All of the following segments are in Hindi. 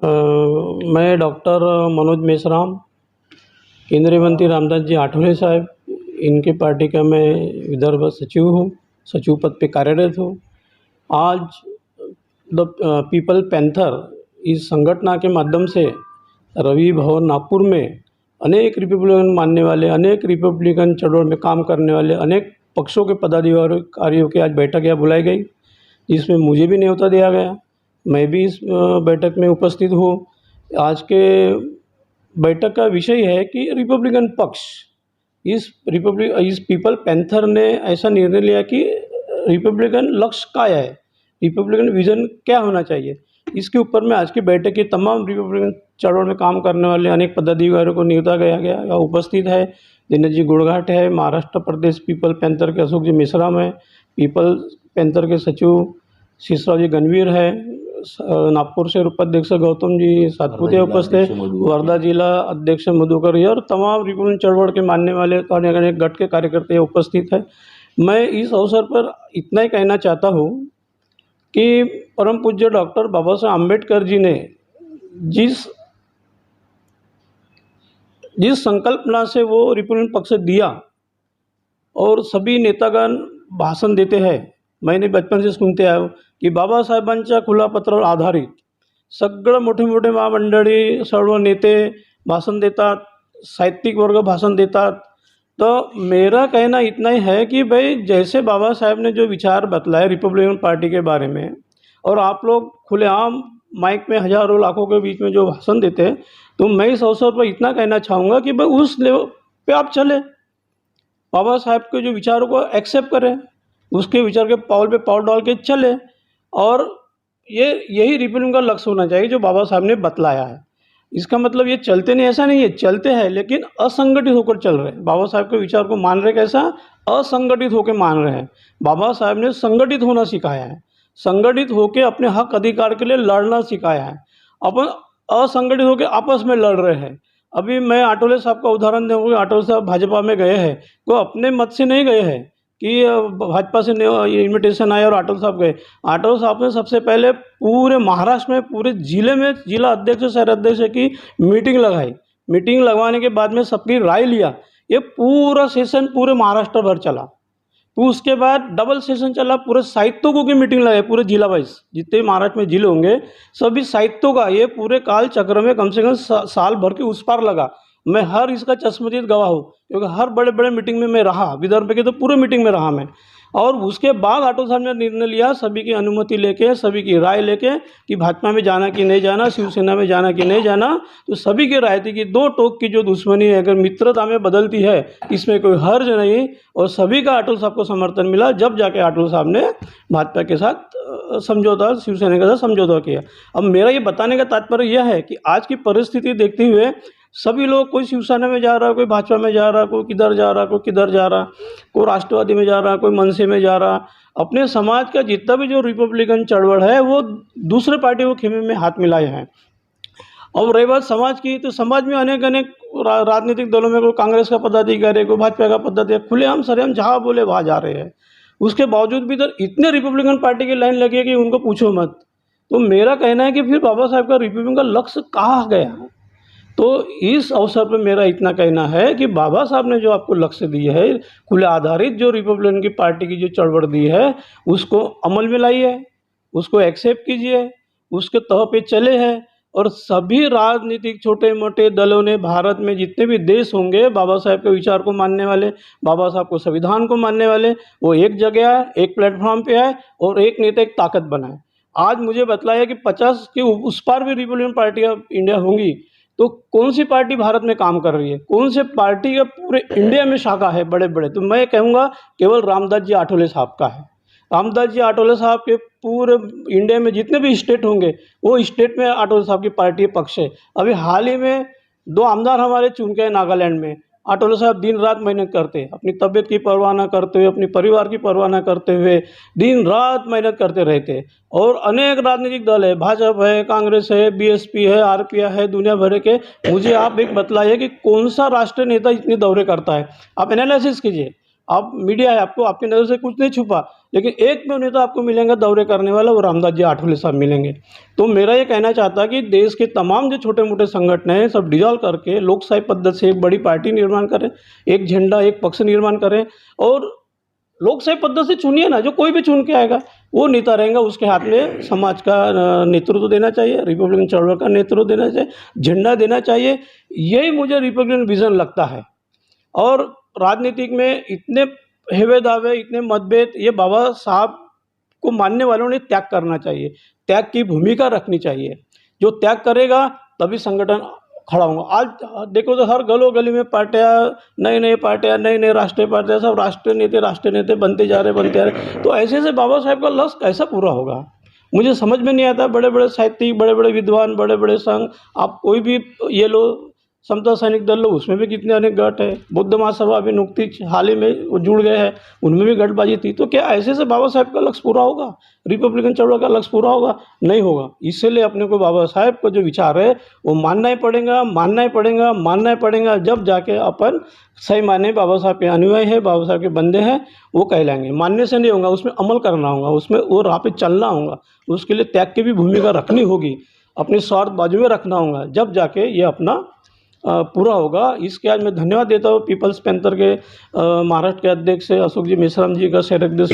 अ, मैं डॉक्टर मनोज मेश्राम, केंद्रीय मंत्री रामदास जी आठवले साहब, इनकी पार्टी का मैं विदर्भ सचिव हूँ, सचिव पद पे कार्यरत हूँ। आज द पीपल पैंथर इस संगठन के माध्यम से रवि भवन नागपुर में अनेक रिपब्लिकन मानने वाले, अनेक रिपब्लिकन चळवळ में काम करने वाले अनेक पक्षों के पदाधिकारियों की आज बैठक यहाँ बुलाई गई, जिसमें मुझे भी न्योता दिया गया। मैं भी इस बैठक में उपस्थित हूँ। आज के बैठक का विषय है कि रिपब्लिकन पक्ष इस पीपल पैंथर ने ऐसा निर्णय लिया कि रिपब्लिकन लक्ष्य क्या है, रिपब्लिकन विज़न क्या होना चाहिए। इसके ऊपर में आज की बैठक की तमाम रिपब्लिकन चळवळ में काम करने वाले अनेक पदाधिकारियों को न्योता गया यहाँ उपस्थित है। दिनेश जी गुड़घाट है, महाराष्ट्र प्रदेश पीपल पैंथर के अशोक जी मेश्राम है, पीपल पैंथर के सचिव शीशराव जी गणवीर है, नागपुर से उपाध्यक्ष गौतम जी सातपुते उपस्थित है, वर्धा जिला अध्यक्ष मधुकर जी और तमाम रिपब्लिकन चळवळ के मानने वाले अनेक गट के कार्यकर्ता उपस्थित है। मैं इस अवसर पर इतना ही कहना चाहता हूँ कि परम पूज्य डॉक्टर बाबा साहब आम्बेडकर जी ने जिस संकल्पना से वो रिपब्लिकन पक्ष दिया और सभी नेतागण भाषण देते हैं, मैंने बचपन से सुनते आयो की बाबासाहेबांच्या खुल्या पत्रावर आधारित सगळं मोठे मोठे महामंडळी सर्व नेते भाषण देतात, साहित्यिक वर्ग भाषण देतात। तो मेरा कहना इतना ही है कि भाई जैसे बाबा साहेब ने जो विचार बतलाए रिपब्लिकन पार्टी के बारे में और आप लोग खुलेआम माइक में हज़ारों लाखों के बीच में जो भाषण देते हैं, तो मैं इस अवसर पर इतना कहना चाहूँगा कि भाई उस लेवल पे आप चले, बाबा साहेब के जो विचारों को एक्सेप्ट करें, उसके विचार के पावल पे पावल डाल के चले और यही रिपब्लिकन का लक्ष्य होना चाहिए जो बाबा साहब ने बतलाया है। इसका मतलब ये चलते नहीं, ऐसा नहीं है, चलते हैं लेकिन असंगठित होकर चल रहे हैं। बाबा साहब के विचार को मान रहे कैसा, असंगठित होकर मान रहे हैं। बाबा साहब ने संगठित होना सिखाया है, संगठित होकर अपने हक अधिकार के लिए लड़ना सिखाया है। अपन असंगठित होकर आपस में लड़ रहे हैं। अभी मैं आठवले साहब का उदाहरण दूँगा। आठवले साहब भाजपा में गए हैं, वो अपने मत से नहीं गए हैं कि भाजपा से इन्विटेशन आया और आठवले साहब गए। आठवले साहब ने सबसे पहले पूरे महाराष्ट्र में पूरे जिले में जिला अध्यक्ष शहर अध्यक्ष की मीटिंग लगाई। मीटिंग लगवाने के बाद में सबकी राय लिया। ये पूरा सेशन पूरे महाराष्ट्र भर चला। तो उसके बाद डबल सेशन चला, पूरे साहित्यों की मीटिंग लगाई, पूरे जिला वाइज जितने महाराष्ट्र में जिले होंगे सभी साहित्यों का ये पूरे काल चक्र में कम से कम साल भर के उस पार लगा। मैं हर इसका चश्मदीद गवाह हूँ क्योंकि हर बड़े बड़े मीटिंग में मैं रहा, विदर्भ के तो पूरे मीटिंग में रहा मैं। और उसके बाद आठवले साहब ने निर्णय लिया सभी की अनुमति लेके, सभी की राय लेके कि भाजपा में जाना कि नहीं जाना, शिवसेना में जाना कि नहीं जाना। तो सभी की राय थी कि दो टोक की जो दुश्मनी है अगर मित्रता में बदलती है इसमें कोई हर्ज नहीं, और सभी का आठवले साहब को समर्थन मिला। जब जाके आठवले साहब ने भाजपा के साथ समझौता, शिवसेना के साथ समझौता किया। अब मेरा ये बताने का तात्पर्य यह है कि आज की परिस्थिति देखते हुए सभी लोग, कोई शिवसेना में जा रहा है, कोई भाजपा में जा रहा है, कोई किधर जा रहा है, कोई किधर जा रहा, कोई राष्ट्रवादी में जा रहा, कोई मनसे में जा रहा। अपने समाज का जितना भी जो रिपब्लिकन चळवळ है वो दूसरे पार्टी को खेमे में हाथ मिलाए हैं। और रही बात समाज की, तो समाज में अनेक राजनीतिक दलों में कोई कांग्रेस का पदाधिकारी, कोई भाजपा का पदाधिकारी खुलेआम सरेआम जहाँ बोले वहाँ जा रहे हैं। उसके बावजूद भी तो इतने रिपब्लिकन पार्टी की लाइन लगी है कि उनको पूछो मत। तो मेरा कहना है कि फिर बाबा साहब का रिपब्लिकन का लक्ष्य कहाँ गया। तो इस अवसर पर मेरा इतना कहना है कि बाबा साहब ने जो आपको लक्ष्य दिए है, खुले आधारित जो रिपब्लिकन की पार्टी की जो चळवळ दी है, उसको अमल में लाइए, उसको एक्सेप्ट कीजिए, उसके तह पे चले हैं। और सभी राजनीतिक छोटे मोटे दलों ने, भारत में जितने भी देश होंगे बाबा साहब के विचार को मानने वाले, बाबा साहब को संविधान को मानने वाले, वो एक जगह आए, एक प्लेटफॉर्म पे आए और एक नेता एक ताकत बनाए। आज मुझे बतलाया कि 50 के उस पार भी रिपब्लिकन पार्टी ऑफ इंडिया होंगी, तो कौन सी पार्टी भारत में काम कर रही है, कौन से पार्टी का पूरे इंडिया में शाखा है बड़े बड़े, तो मैं कहूँगा केवल रामदास जी आठवले साहब का है। रामदास जी आठवले साहब के पूरे इंडिया में जितने भी स्टेट होंगे वो स्टेट में आठवले साहब की पार्टी पक्ष है। अभी हाल ही में 2 आमदार हमारे चुन के नागालैंड में, आठवले साहब दिन रात मेहनत करते, अपनी तबीयत की परवाह न करते हुए, अपनी परिवार की परवाह न करते हुए दिन रात मेहनत करते रहते। और अनेक राजनीतिक दल है, भाजपा है, कांग्रेस है, बीएसपी है, आरपीआई है, दुनिया भर के। मुझे आप एक बतलाइए कि कौन सा राष्ट्रीय नेता इतने दौरे करता है। आप एनालिसिस कीजिए, आप मीडिया है, आपको आपकी नज़र से कुछ नहीं छुपा। लेकिन एक में नेता आपको मिलेंगे दौरे करने वाला, वो रामदास जी आठवले साहब मिलेंगे। तो मेरा ये कहना चाहता है कि देश के तमाम जो छोटे-मोटे संगठन हैं, सब डिसॉल्व करके लोकशाही पद्धति से एक बड़ी पार्टी निर्माण करें, एक झंडा, एक पक्ष निर्माण करें और लोकशाही पद्धति से चुनिए ना, जो कोई भी चुन के आएगा, वो नेता रहेगा, उसके हाथ में समाज का नेतृत्व देना चाहिए, रिपब्लिकन चळवळ का नेतृत्व देना चाहिए, झंडा देना चाहिए। यही मुझे रिपब्लिकन विज़न लगता है। और राजनीतिक में इतने हेवे-दावे, इतने मतभेद, ये बाबा साहब को मानने वालों ने त्याग करना चाहिए, त्याग की भूमिका रखनी चाहिए। जो त्याग करेगा तभी संगठन खड़ा होगा। आज देखो तो हर गली-गली में पार्टियाँ, नई-नई पार्टियाँ, नई-नई राष्ट्रीय पार्टियाँ, सब राष्ट्रीय नेता बनते जा रहे। तो ऐसे बाबा साहब का लक्ष्य कैसा पूरा होगा? मुझे समझ में नहीं आता। बड़े-बड़े साहित्यिक, बड़े-बड़े विद्वान, बड़े-बड़े संघ, आप कोई भी ये लो, समता सैनिक दल लो, उसमें भी कितने अनेक गट है। बुद्ध महासभा अभी नुकतीच हाल ही में वो जुड़ गए हैं, उनमें भी गठबाजी थी। तो क्या ऐसे से बाबा साहब का लक्ष्य पूरा होगा? रिपब्लिकन चळवळ का लक्ष्य पूरा होगा? नहीं होगा। इसीलिए अपने को बाबा साहब का जो विचार है, वो मानना ही पड़ेगा, मानना ही पड़ेगा, मानना ही पड़ेगा। जब जाके अपन सही मायने बाबा साहब के अनुयायी हैं, बाबा साहब के बंदे हैं, वो कहलाएँगे। मानने से नहीं होगा, उसमें अमल करना होगा, उसमें वो राह पे चलना होगा। उसके लिए त्याग की भी भूमिका रखनी होगी, अपने स्वार्थ बाजू में रखना होगा, जब जाके ये अपना पूरा होगा। इसके आज मैं धन्यवाद देता हूँ पीपल्स पैंथर के महाराष्ट्र के अध्यक्ष अशोक जी मेश्राम जी का, शहर अध्यक्ष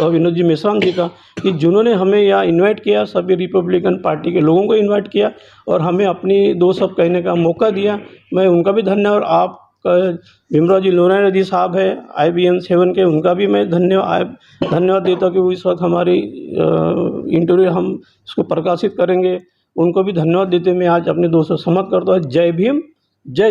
विनोद जी मेश्राम जी का, कि जिन्होंने हमें यहाँ इनवाइट किया, सभी रिपब्लिकन पार्टी के लोगों को इनवाइट किया और हमें अपनी दो शब्द कहने का मौका दिया। मैं उनका भी धन्यवाद। आपका भीमराव जी लोनारा जी साहब है IBM 7 के, उनका भी मैं धन्यवाद देता हूँ कि वो इस वक्त हमारी इंटरव्यू हम इसको प्रकाशित करेंगे। उनको भी धन्यवाद देते मैं आज अपने दोस्तों से समाप्त करता हूँ। जय भीम, जय